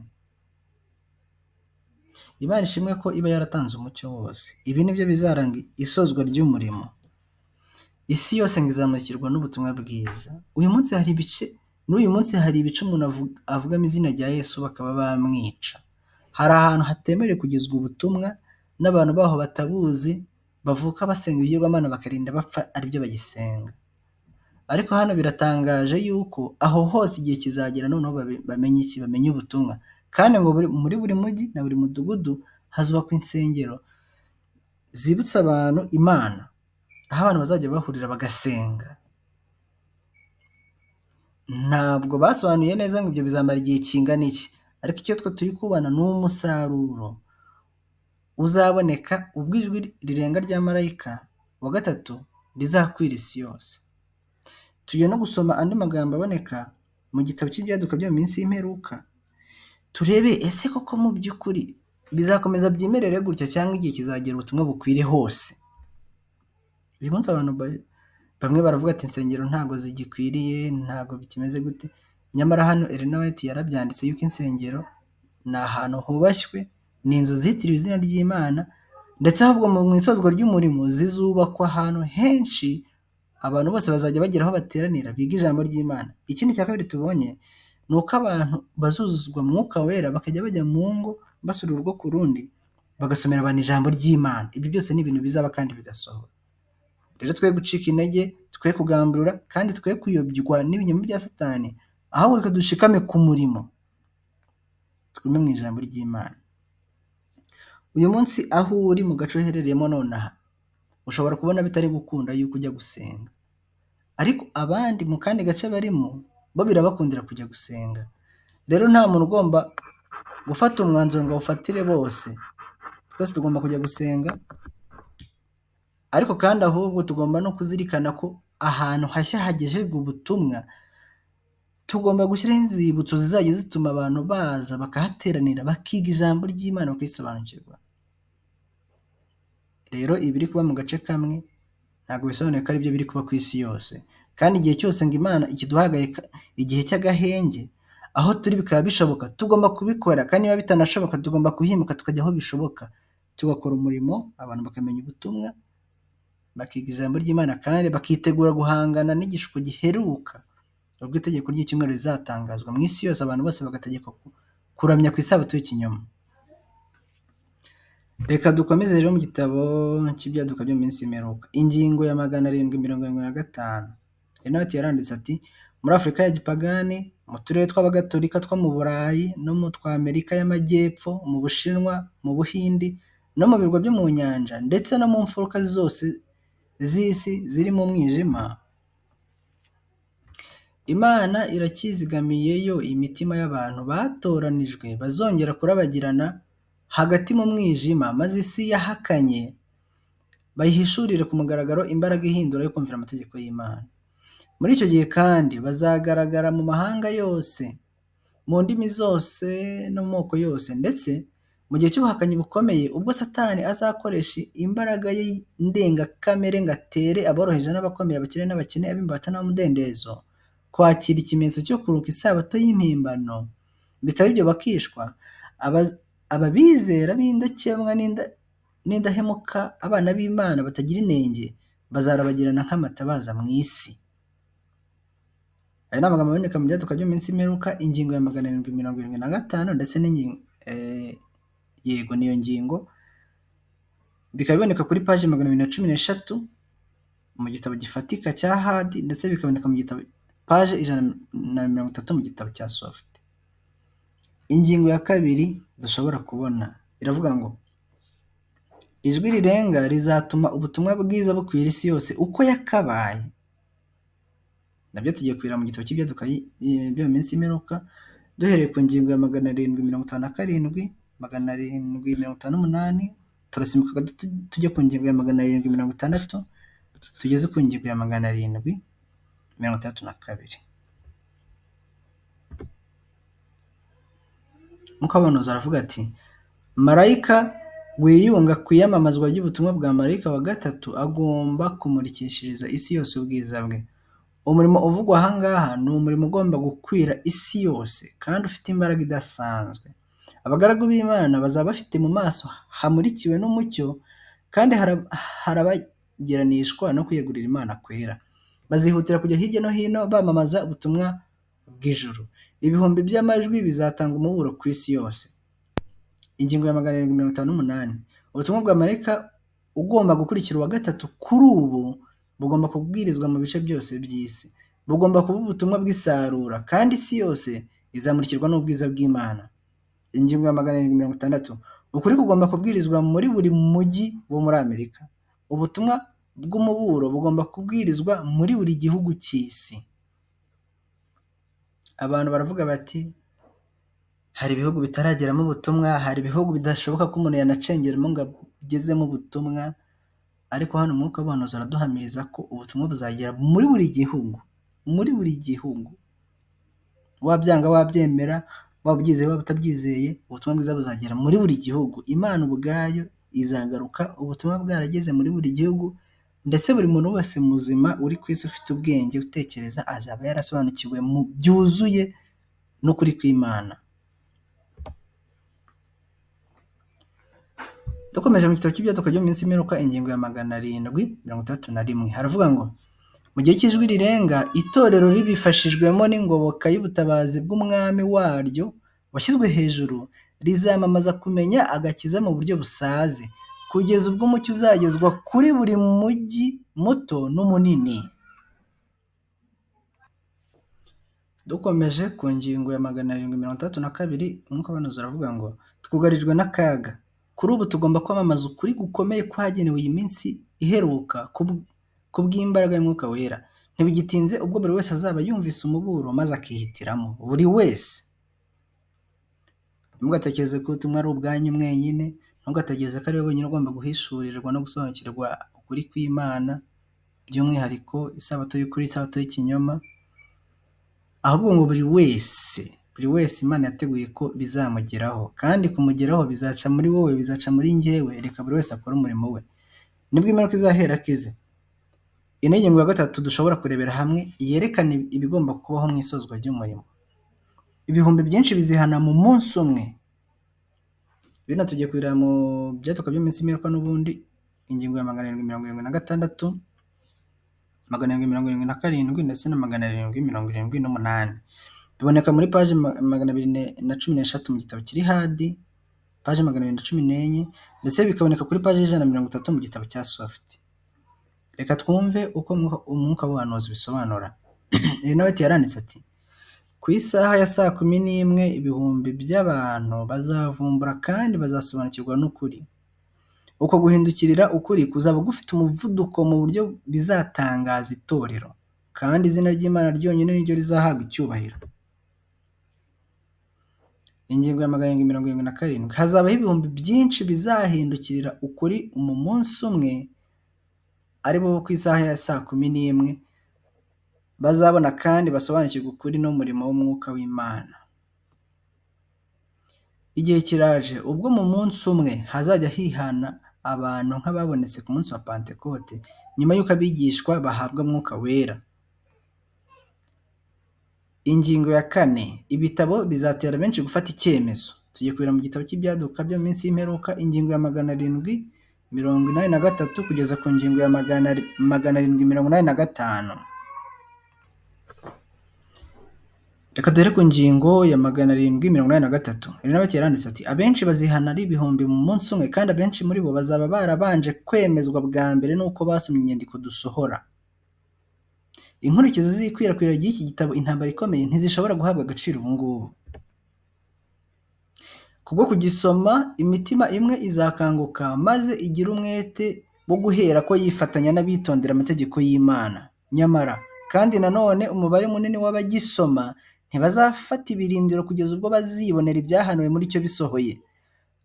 Imana ishimwe ko iba yaratanze umucyo wose. Ibi nibyo bizaranga isozwa ry'umurimo. Isi yose ngo izamurikirwa n'ubutumwa bwiza. Uyu munsi hari ibice umuntu avugamo izina rya Yesu bakaba bamwica. Hari ahantu hatemerewe kugezwa ubutumwa n'abantu baho batabuzi, bavuka basenga ibigirwamana bakarinda bapfa aribyo bagisenga. Ariko hano biratangaje yuko aho hose igihe kizagera noneho bamenye iki? Bamenye ubutumwa. Kandi ngo muri buri mujyi na buri mudugudu hazubakwa insengero zibutsa abantu Imana, aho abantu bazajya bahurira bagasenga. Ntabwo basobanuye neza ngo ibyo bizamara igihe kingana iki, ariko icyo twe turi kubona ni umusaruro uzaboneka ubwo ijwi rirenga rya marayika wa gatatu rizakwira isi yose. Tugiye no gusoma andi magambo aboneka mu gitabo cy'ibyaduka byo mu minsi y'imperuka, turebe ese koko mu by'ukuri bizakomeza byimerere gutya cyangwa igihe kizagera ubutumwa bukwire hose. Uyu munsi abantu bamwe baravuga ati insengero ntabwo zigikwiriye, ntabwo bikimeze gute. Nyamara hano Ellen White yarabyanditse yuko insengero ni ahantu hubashywe, ni inzu zitiriwe izina ry'Imana, ndetse ahubwo mu isozwa ry'umurimo zizubakwa ahantu henshi abantu bose bazajya bagera aho bateranira biga ijambo ry'Imana. Ikindi cya kabiri tubonye ni uko abantu bazuzuzwa Mwuka Wera bakajya bajya mu ngo basura urugo ku rundi bagasomera abantu ijambo ry'Imana. Ibi byose ni ibintu bizaba kandi bigasohora. Rero twe gucika intege, twe kugamburura kandi twe kuyobywa n'ibinyoma bya Satani, ahubwo twe dushikame ku murimo, twume mu ijambo ry'Imana. Uyu munsi aho uri mu gace uherereyemo nonaha ushobora kubona bitari gukunda yuko ujya gusenga, ariko abandi mu kandi gace barimo bo birabakundira kujya gusenga. Rero nta muntu ugomba gufata umwanzuro ngo awufatire bose. Twese tugomba kujya gusenga, ariko kandi ahubwo tugomba no kuzirikana ko ahantu hashya hagejejwe ubutumwa tugomba gushyiraho inzibutso zizajya zituma abantu baza bakahateranira bakiga ijambo ry'Imana bakisobanukirwa. Rero ibiri kuba mu gace kamwe ntabwo bisobanuye ko aribyo biri kuba ku isi yose, kandi igihe cyose ngo Imana ikiduhagaye igihe cy'agahenge aho turi bikaba bishoboka tugomba kubikora, kandi niba bitanashoboka tugomba kuhimuka tukajya aho bishoboka tugakora umurimo, abantu bakamenya ubutumwa, bakiga ijambo ry'Imana kandi bakitegura guhangana n'igishuko giheruka ubwo itegeko ry'icyumweru rizatangazwa mu isi yose, abantu bose bagategekwa kuramya ku isabato y'ikinyoma. Reka dukomeze rero mu gitabo cy'ibyaduka byo mu minsi y'imperuka, ingingo ya 775. Enoch yaranditse ati muri Afurika ya gipagani, mu turere tw'abagatolika two mu Burayi no mu tw'Amerika y'Amajyepfo, mu Bushinwa, mu Buhindi no mu birwa byo mu nyanja, ndetse no mu mfuruka zose z'isi ziri mu mwijima, Imana irakizigamiyeyo imitima y'abantu batoranijwe bazongera kurabagirana hagati mu mwijima, maze isi yahakanye bayihishurire ku mugaragaro imbaraga ihindura yo kumvira amategeko y'Imana. Muri icyo gihe kandi bazagaragara mu mahanga yose, mu ndimi zose no mu moko yose, ndetse mu gihe cy'ubuhakanyi bukomeye ubwo Satani azakoresha imbaraga ye ndengakamere ngo atere aboroheje n'abakomeye, abakire n'abakene, ab'imbata n'abamudendezo kwakira ikimenyetso cyo kuruka isabato y'impimbano, bitaba ibyo bakishwa. Ababizera b'indakemwa n'indahemuka, abana b'Imana batagira inenge, bazarabagirana nk'amatabaza mu isi. Aya ni amagambo aboneka mu byaduka byo mu minsi y'imperuka, ingingo ya 775, ndetse n'ingingo yego niyo ngingo bikaba biboneka kuri paji 213 mu gitabo gifatika cya Hadi, ndetse bikaboneka mu gitabo paje 130 mu gitabo cya Soft. Ingingo ya kabiri dushobora kubona iravuga ngo ijwi rirenga rizatuma ubutumwa bwiza bukwira isi yose uko yakabaye. Nabyo tugiye kwira mu gitabo cy'ibyaduka byo mu minsi y'imperuka, duhereye ku ngingo ya 757 758, turasimbuka gato tujye ku ngingo ya 760, tugeze ku ngingo ya 762. Mukabanuzi aravuga ati marayika wiyunga ku iyamamazwa ry'ubutumwa bwa marayika wa gatatu agomba kumurikishiriza isi yose ubwiza bwe. Umurimo uvugwa aha ngaha ni umurimo ugomba gukwira isi yose kandi ufite imbaraga idasanzwe. Abagaragu b'Imana bazaba bafite mu maso hamurikiwe n'umucyo kandi harabagiranishwa no kwiyegurira Imana kwera. Bazihutira kujya hirya no hino bamamaza ubutumwa bw'ijuru. Ibihumbi by'amajwi bizatanga umuburo ku isi yose. Ingingo ya 758. Ubutumwa bwa marayika ugomba gukurikira uwa gatatu kuri ubu bugomba kubwirizwa mu bice byose by'isi. Bugomba kuba ubutumwa bw'isarura kandi isi yose izamurikirwa n'ubwiza bw'Imana. Ingingo ya 760. Ukuri kugomba kubwirizwa muri buri mujyi wo muri Amerika. Ubutumwa bw'umuburo bugomba kubwirizwa muri buri gihugu cy'isi. Abantu baravuga bati hari ibihugu bitarageramo ubutumwa, hari ibihugu bidashoboka ko umuntu yanacengeramo ngo agezemo ubutumwa, ariko hano umwuka w'ubuhanuzi araduhamiriza ko ubutumwa buzagera muri buri gihugu, muri buri gihugu. Wabyanga wabyemera, waba ubyizeye waba utabyizeye, ubutumwa bwiza buzagera muri buri gihugu. Imana ubwayo izagaruka ubutumwa bwarageze muri buri gihugu, ndetse buri muntu wese muzima uri ku isi ufite ubwenge utekereza azaba yarasobanukiwe mu byuzuye n'ukuri kw'Imana. Dukomeje mu gitabo cy'ibyaduka byo mu minsi y'imperuka, ingingo ya 761 haravuga ngo mu gihe cy'ijwi rirenga itorero ribifashijwemo n'ingoboka y'ubutabazi bw'umwami waryo washyizwe hejuru rizamamaza kumenya agakiza mu buryo busaze kugeza ubwo umucyo uzagezwa kuri buri mujyi muto n'umunini. Dukomeje ku ngingo ya 762, umwuka w'ubuhanuzi aravuga ngo twugarijwe n'akaga. Kuri ubu tugomba kwamamaza ukuri gukomeye kwagenewe iyi minsi iheruka kubw'imbaraga y'umwuka wera. Ntibigitinze ubwo buri wese azaba yumvise umuburo maze akihitiramo. Buri wese. Ntugatekereze ko ubutumwa ari ubwanyu mwenyine, ntugatekereze ko ari wowe wenyine ugomba guhishurirwa no gusobanukirwa ukuri kw'Imana, by'umwihariko isabato y'ukuri, isabato y'ikinyoma, ahubwo ngo buri wese Imana yateguye ko bizamugeraho, kandi kumugeraho bizaca muri wowe, bizaca muri njyewe. Reka buri wese akore umurimo we, nibwo imperuka izahera akize. Iyi ni ingingo ya gatatu dushobora kurebera hamwe yerekana ibigomba kubaho mu isozwa ry'umurimo. Ibihumbi byinshi bizihana mu munsi umwe. Bino tugiye kureba mu byatuka by'iminsi y'imperuka n'ubundi, ingingo ya 776, 777 ndetse na 778. Biboneka muri paji 213 mu gitabo kiri hadi, paji 214, ndetse bikaboneka kuri paji 130 mu gitabo cya soft. Reka twumve uko umwuka w'ubuhanuzi bisobanura. Iyi noti yaranditse ati ku isaha ya 11 ibihumbi by'abantu bazavumbura kandi bazasobanukirwa n'ukuri. Uko guhindukirira ukuri kuzaba gufite umuvuduko mu buryo bizatangaza itorero, kandi izina ry'Imana ryonyine niryo rizahabwa icyubahiro. Ingingo ya 777. Hazabaho ibihumbi byinshi bizahindukirira ukuri mu munsi umwe, ari bo ku isaha ya 11 bazabona kandi basobanukirwa ukuri n'umurimo w'umwuka w'Imana. Igihe kiraje ubwo mu munsi umwe hazajya hihana abantu nk'ababonetse ku munsi wa Pentekote, nyuma y'uko abigishwa bahabwa mwuka wera. Ingingo ya 4. Ibitabo bizatera benshi gufata icyemezo. Tugiye kubira mu gitabo cy'ibyaduka byo minsi y'imperuka, ingingo ya 783 kugeza ku ngingo ya 785. Reka dore ku ngingo ya 783. Irinabake yaranditse ati abenshi bazihana ari ibihumbi mu munsi umwe, kandi abenshi muri bo bazaba barabanje kwemezwa bwa mbere n'uko basomye inyandiko dusohora. Inkurikizi z'ikwirakwira ry'iki gitabo intambara ikomeye ntizishobora guhabwa agaciro ubu ngubu. Kubwo kugisoma imitima imwe izakanguka maze igira umwete wo guhera ko yifatanya n'abitondera amategeko y'Imana. Nyamara kandi nanone umubare munini w'abagisoma ntibazafata ibirindiro kugeza ubwo bazibonera ibyahanuwe muri cyo bisohoye.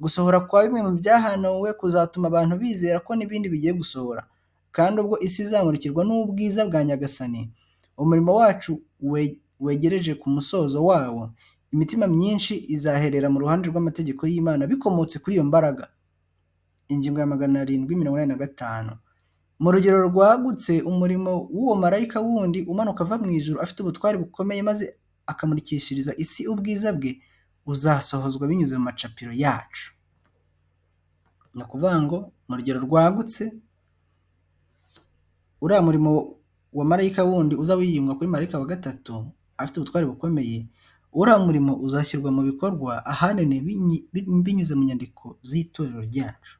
Gusohora kwa bimwe mu byahanuwe kuzatuma abantu bizera ko n'ibindi bigiye gusohora, kandi ubwo isi izamurikirwa n'ubwiza bwa Nyagasani, umurimo wacu wegereje ku musozo wawo, imitima myinshi izaherera mu ruhande rw'amategeko y'Imana bikomotse kuri iyo mbaraga. Ingingo ya 785. Mu rugero rwagutse, umurimo w'uwo marayika wundi umanuka ava mu ijuru afite ubutware bukomeye maze akamurikishiriza isi ubwiza bwe, uzasohozwa binyuze mu macapiro yacu. Ni ukuvuga ngo mu rugero rwagutse, uriya murimo wa marayika wundi uza wiyunga kuri marayika wa gatatu afite ubutware bukomeye, uriya murimo uzashyirwa mu bikorwa ahanini binyuze mu nyandiko z'itorero ryacu.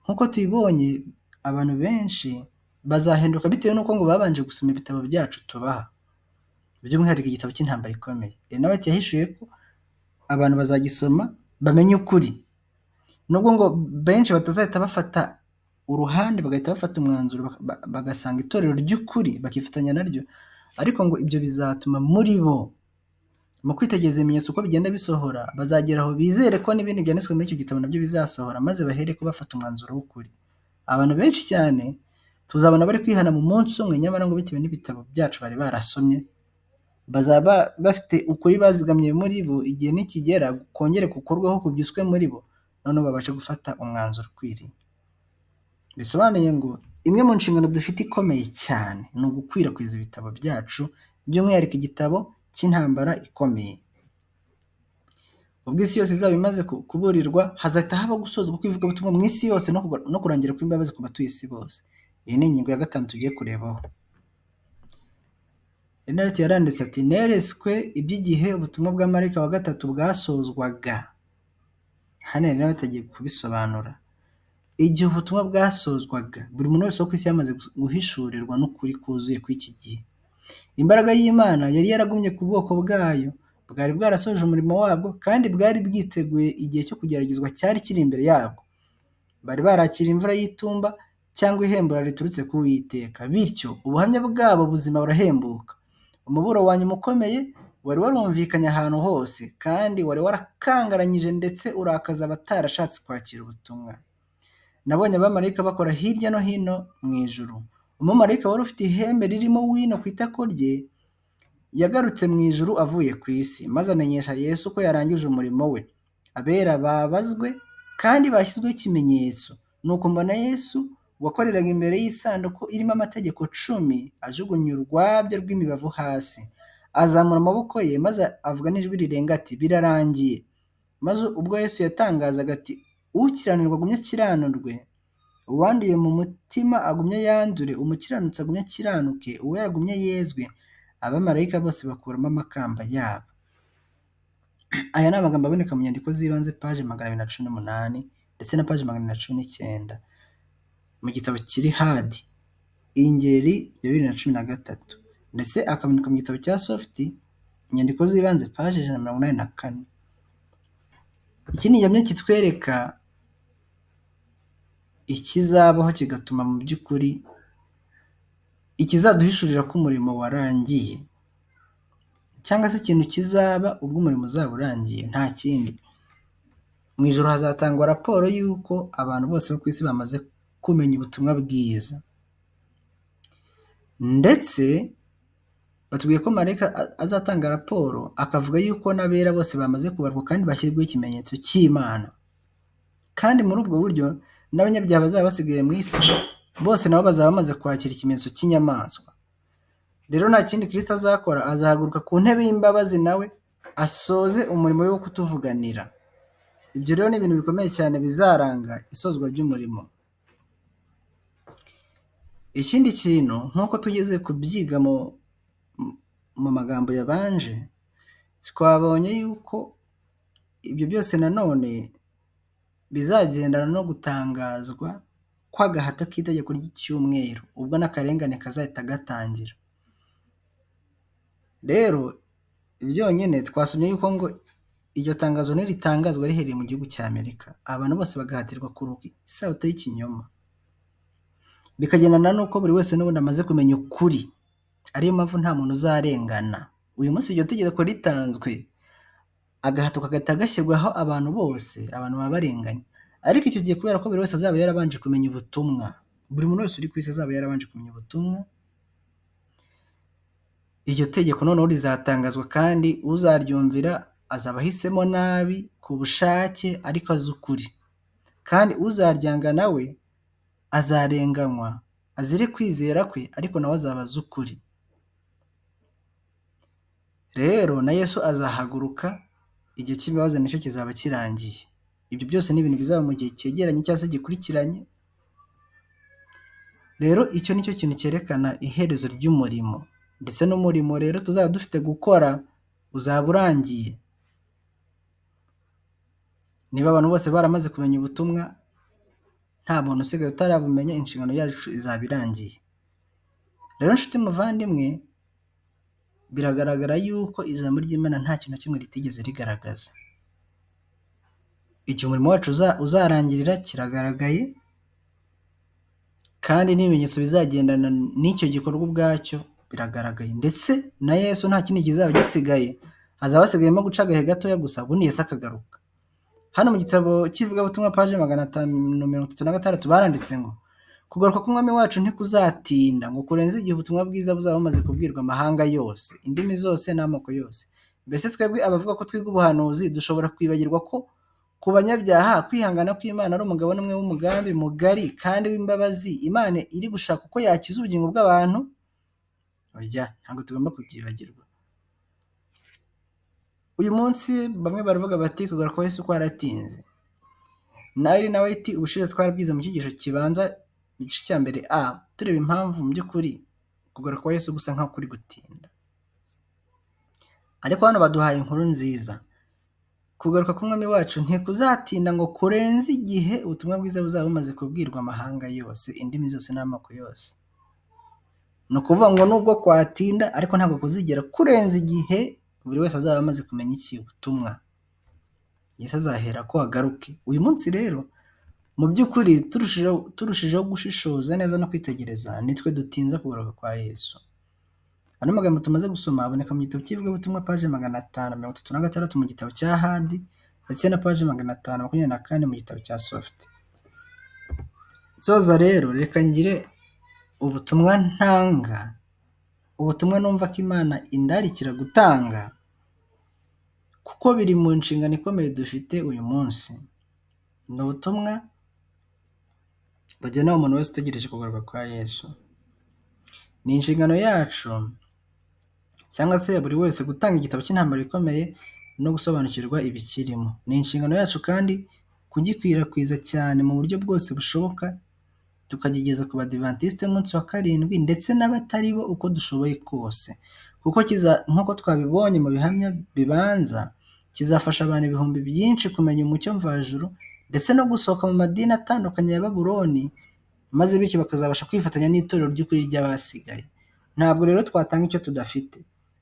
Nk'uko tubibonye, abantu benshi bazahinduka bitewe n'uko ngo babanje gusoma ibitabo byacu tubaha, by'umwihariko igitabo cy'intambara ikomeye. Ernest yahishuye ko abantu bazagisoma bamenye ukuri, nubwo ngo benshi batazahita bafata uruhande bagahita bafata umwanzuro bagasanga itorero ry'ukuri bakifatanya naryo, ariko ngo ibyo bizatuma muri bo mu kwitegereza ibimenyetso uko bigenda bisohora bazagera aho bizere ko n'ibindi byanditswe muri icyo gitabo nabyo bizasohora, maze bahere ko bafata umwanzuro w'ukuri. Abantu benshi cyane tuzabona bari kwihana mu munsi umwe, nyamara ngo bitewe n'ibitabo byacu bari barasomye bazaba bafite ukuri bazigamye muri bo, igihe nikigera kongere gukorwaho kubyiswe muri bo, noneho babashe gufata umwanzuro ukwiriye. Bisobanuye ngo imwe mu nshingano dufite ikomeye cyane ni ugukwirakwiza ibitabo byacu, by'umwihariko igitabo cy'intambara ikomeye. Ubwo isi yose izaba imaze kuburirwa, hazahita haba gusozwa kw'ivugabutumwa mu isi yose no kurangira kw'imbabazi ku batuye isi bose. Iyi ni ingingo ya 5 tugiye kurebaho. Ernest yaranditse ati, nereswe iby'igihe ubutumwa bwa marayika wa gatatu bwasozwaga. Hano rero batagiye kubisobanura. Igihe ubutumwa bwasozwaga, buri muntu wese wo ku isi yamaze guhishurirwa n'ukuri kuzuye kw'iki gihe. Imbaraga y'Imana yari yaragumye ku bwoko bwayo, bwari bwarasoje umurimo wabwo kandi bwari bwiteguye igihe cyo kugeragezwa cyari kiri imbere yabwo. Bari barakira imvura y'itumba cyangwa ihembura riturutse ku Uwiteka, bityo ubuhamya bwabo buzima burahembuka. Umuburo wa nyuma ukomeye wari warumvikanye ahantu hose, kandi wari warakangaranyije ndetse urakaza abatarashatse kwakira ubutumwa. Nabonye abamarayika bakora hirya no hino mu ijuru. Umumarayika wari ufite ihembe ririmo wino ku itako rye yagarutse mu ijuru avuye ku isi, maze amenyesha Yesu ko yarangije umurimo we. Abera babazwe kandi bashyizweho ikimenyetso. Nuko mbona Yesu wakoreraga imbere y'isanduku irimo amategeko 10 ajugunya urwabya rw'imibavu hasi, azamura amaboko ye maze avuga n'ijwi rirenga ati, birarangiye. Maze ubwo Yesu yatangazaga ati, ukiranirwa agumye akiranurwe, uwanduye mu mutima agumye yandure, umukiranutsi agumye akiranuke, uwera agumye yezwe. Abamarayika bose bakuramo amakamba yabo. Aya ni amagambo aboneka mu nyandiko z'ibanze paje 218 ndetse na paje 219 mu gitabo kiri hadi ingeri ya 2013, ndetse akaboneka mu gitabo cya soft inyandiko z'ibanze paje 184. Iki ni igihamya kitwereka ikizabaho kigatuma mu by'ukuri ikizaduhishurira ko umurimo warangiye, cyangwa se ikintu kizaba ubwo umurimo uzaba urangiye, nta kindi. Mu ijoro hazatangwa raporo y'uko abantu bose bo ku isi bamaze kumenya ubutumwa bwiza, ndetse batubwiye ko marayika azatanga raporo akavuga yuko n'abera bose bamaze kubarwa kandi bashyirwaho ikimenyetso cy'Imana, kandi muri ubwo buryo n'abanyabyaha bazaba basigaye mu isi bose nabo bazaba bamaze kwakira ikimenyetso cy'inyamaswa. Rero nta kindi Kristo azakora, azahaguruka ku ntebe y'imbabazi nawe asoze umurimo wo kutuvuganira. Ibyo rero ni ibintu bikomeye cyane bizaranga isozwa ry'umurimo. Ikindi kintu, nk'uko tugeze kubyiga mu magambo yabanje, twabonye yuko ibyo byose nanone bizagendana no gutangazwa kw'agahato k'itegeko ry'icyumweru, ubwo n'akarengane kazahita gatangira. Rero byonyine twasomye yuko ngo iryo tangazo niritangazwa rihereye mu gihugu cya Amerika, abantu bose bagahatirwa kuruka isabato y'ikinyoma, bikagendana n'uko buri wese n'ubundi amaze kumenya ukuri, ariyo mpamvu nta muntu uzarengana. Uyu munsi iryo tegeko ritanzwe, agahato kagahita gashyirwaho abantu bose, abantu baba barenganya. Ariko icyo gihe kubera ko buri wese azaba yarabanje kumenya ubutumwa, buri muntu wese uri ku isi azaba yarabanje kumenya ubutumwa, iryo tegeko noneho rizatangazwa kandi uzaryumvira azaba ahisemo nabi ku bushake ariko azi ukuri, kandi uzaryanga nawe azarenganywa azire kwizera kwe ariko nawe azaba azi ukuri. Rero na Yesu azahaguruka, igihe cy'imbabazi nicyo kizaba kirangiye. Ibyo byose ni ibintu bizaba mu gihe cyegeranye cyangwa se gikurikiranye. Rero icyo ni cyo kintu cyerekana iherezo ry'umurimo, ndetse n'umurimo rero tuzaba dufite gukora uzaba urangiye. Niba abantu bose baramaze kumenya ubutumwa, nta muntu usigaye utarabumenya, inshingano yacu izaba irangiye. Rero nshuti muvandimwe, biragaragara yuko ijambo ry'Imana nta kintu na kimwe ritigeze rigaragaza. Igihe umurimo wacu uzarangirira kiragaragaye, kandi n'ibimenyetso bizagendana n'icyo gikorwa ubwacyo biragaragaye, ndetse na Yesu nta kindi kizaba gisigaye, hazaba hasigayemo guca agahe gatoya gusa, ubundi Yesu akagaruka. Hano mu gitabo cy'ivugabutumwa paje 536 baranditse ngo kugaruka k'umwami wacu ntikuzatinda, ngo kurenze igihe ubutumwa bwiza buzaba bumaze kubwirwa amahanga yose, indimi zose n'amoko yose. Mbese twebwe abavuga ko twiga ubuhanuzi dushobora kwibagirwa ko ku banyabyaha kwihangana kw'Imana ari umugabo n'umwe w'umugambi mugari kandi w'imbabazi Imana iri gushaka uko yakiza ubugingo bw'abantu? Oya, ntabwo tugomba kubyibagirwa. Uyu munsi bamwe baravuga bati kugaruka kwa Yesu kwaratinze. Nari nawe iti ubushize twarabwize mu cyigisho kibanza mu gice cya mbere tureba impamvu mu by'ukuri kugaruka kwa Yesu gusa nkaho kuri gutinda. Ariko hano baduhaye inkuru nziza. Kugaruka k'umwami wacu ntikuzatinda, ngo kurenze igihe ubutumwa bwiza buzaba bumaze kubwirwa amahanga yose, indimi zose n'amoko yose. Ni ukuvuga ngo nubwo kwatinda ariko ntabwo kuzigera kurenza igihe buri wese azaba amaze kumenya iki ubutumwa. Yesu azahera ko agaruke. Uyu munsi rero mu by'ukuri turushijeho gushishoza neza no kwitegereza, nitwe dutinza kugaruka kwa Yesu. Ano magambo tumaze gusoma aboneka mu gitabo cy'ivugabutumwa paje 536 mu gitabo cya Hadi, ndetse na paje 524 mu gitabo cya Soft. Nsoza rero reka ngire ubutumwa ntanga, ubutumwa numva ko Imana indarikira gutanga, kuko biri mu nshingano ikomeye dufite uyu munsi. Ni ubutumwa bugenewe umuntu wese utegereje kugaruka kwa Yesu. Ni inshingano yacu cyangwa se buri wese gutanga igitabo cy'intambara ikomeye no gusobanukirwa ibikirimo. Ni inshingano yacu kandi kugikwirakwiza cyane mu buryo bwose bushoboka, tukagigeza ku badivantiste umunsi wa karindwi ndetse n'abatari bo uko dushoboye kose, kuko nk'uko twabibonye mu bihamya bibanza, kizafasha abantu ibihumbi byinshi kumenya umucyo mvajuru ndetse no gusohoka mu madini atandukanye ya Babuloni, maze bityo bakazabasha kwifatanya n'itorero ry'ukuri ry'abasigaye. Ntabwo rero twatanga icyo tudafite,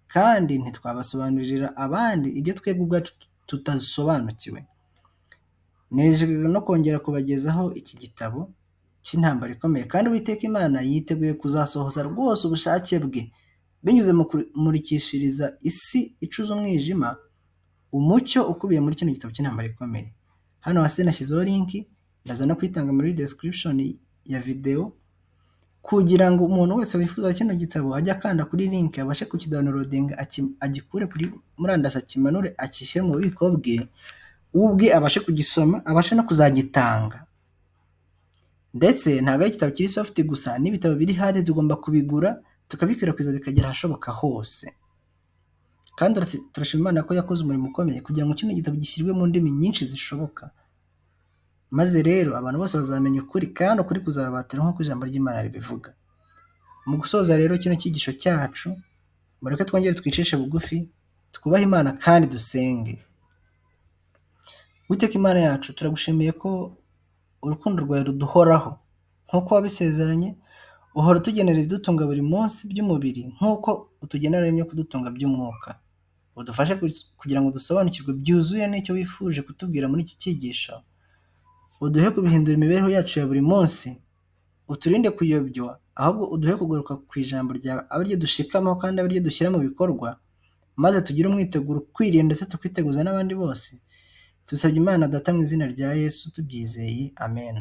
kandi ntitwabasobanurira abandi ibyo twebwe ubwacu tutasobanukiwe. Nejejwe no kongera kubagezaho iki gitabo cy'intambara ikomeye, kandi Uwiteka Imana yiteguye kuzasohoza rwose ubushake bwe binyuze mu kumurikishiriza isi icuza umwijima umucyo ukubiye muri kino gitabo cy'intambara ikomeye. Hano hasi nashyizeho linki, ndaza no kwitanga muri description ya video, kugira ngo umuntu wese wifuza kino gitabo ajye akanda kuri link abashe kukidownloadinga, agikure kuri murandasi, akimanure, akishyire mu bubiko bwe, ubwe abashe kugisoma, abashe no kuzagitanga. Ndetse ntabwo ari igitabo kiri soft gusa, n'ibitabo biri hard tugomba kubigura tukabikwirakwiza bikagera ahashoboka hose. Kandi turashima Imana ko yakoze umurimo ukomeye kugira ngo kino gitabo gishyirwe mu ndimi nyinshi zishoboka, maze rero abantu bose bazamenya ukuri, kandi ukuri kuzababatira nk'uko ijambo ry'Imana ribivuga. Mu gusoza rero kino cyigisho cyacu, mureke twongere twicishe bugufi, twubahe Imana kandi dusenge. Uwiteka Imana yacu, turagushimiye ko urukundo rwawe ruduhoraho nk'uko wabisezeranye, uhora utugenera ibidutunga buri munsi by'umubiri nk'uko utugenera ibyo kudutunga by'umwuka. Udufashe kugira ngo dusobanukirwe byuzuye n'icyo wifuje kutubwira muri iki cyigisho. Uduhe kubihindura imibereho yacu ya buri munsi, uturinde kuyobywa, ahubwo uduhe kugaruka ku ijambo ryawe, abe ryo dushikamaho kandi abe ryo dushyira mu bikorwa, maze tugire umwiteguro ukwiriye ndetse tukiteguza n'abandi bose. Tubisabye Imana Data mu izina rya Yesu tubyizeye, Amen.